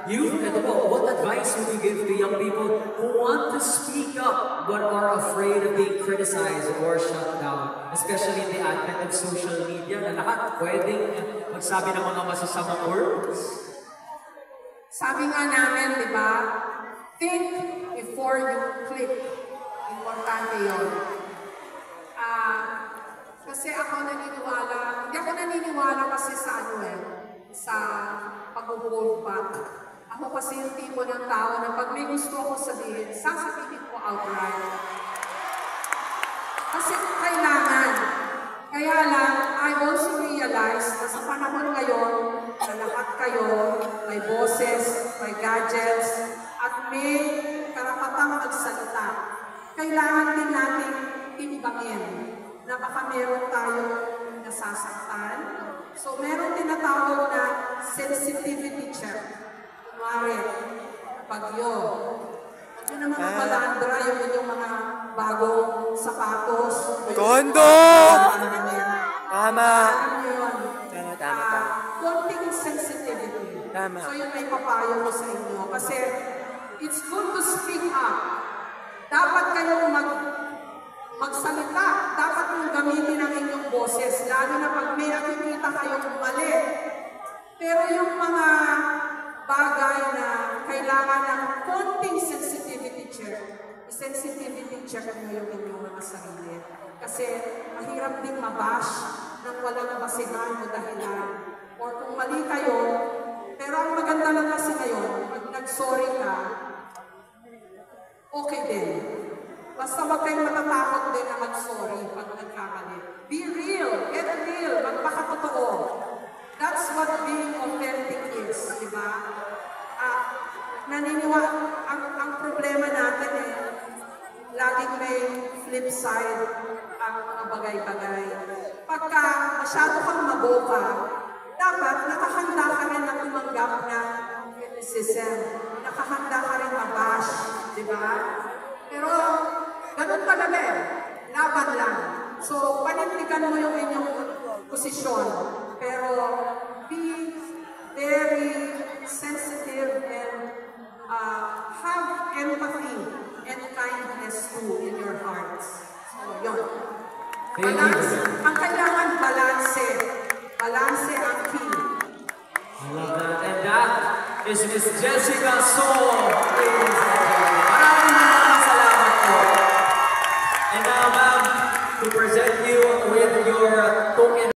Youth, ito po, what advice would you give to young people who want to speak up but are afraid of being criticized or shut down? Especially in the advent of social media na lahat pwedeng magsabi ng mga masasamang words. Sabi nga namin, di ba? Think before you click. Importante yun. Kasi ako naniniwala, hindi ako naniniwala kasi sa sa pag-hold back. Ako kasi yung tipo ng tao na pag may gusto ako sabihin, sasabihin ko outright. Kasi kailangan. Kaya lang, I also realize na sa panahon ngayon, na lahat kayo, may boses, may gadgets, at may karapatang magsalita. Kailangan din natin tinibangin na baka meron tayong nasasaktan. So, meron tinatawag na sensitivity check. Kunwari, bagyo. Ano na mga balandra, yung inyong mga bagong sapatos. Tondo! Tama. Tama. Konting sensitivity. Tama. So, yun may papayo ko sa inyo. Kasi, it's good to speak up. Dapat kayong magsalita. Dapat yung gamitin ang inyong boses. Lalo na pag may nakikita kayong mali. Pero yung mga bagay na kailangan ng konting sensitivity check, sensitivity check nyo yung inyong mga sarili. Kasi mahirap din mabash ng walang basihan o dahilan. Or kung mali kayo, pero ang maganda lang kasi ngayon, pag nag-sorry ka, okay din. Basta wag kayong matatakot din na mag-sorry pag nagkamali. Be real, get real, magpakatotoo. That's what being authentic is, di ba? Ang problema natin laging may flip side ang mga bagay-bagay. Pagka masyado kang maboka, dapat nakahanda ka rin na tumanggap ng criticism. Nakahanda ka rin mabash, di ba? Pero, ganun talaga laban lang. So, panindigan mo yung inyong posisyon. Pero, be very sensitive and have empathy and kindness too in your hearts. So, yun. Ang kailangan balanse. Balanse ang key. I love that. And that is Miss Jessica Soul, ladies and gentlemen. Maraming salamat po. And now, ma'am, to present you with your token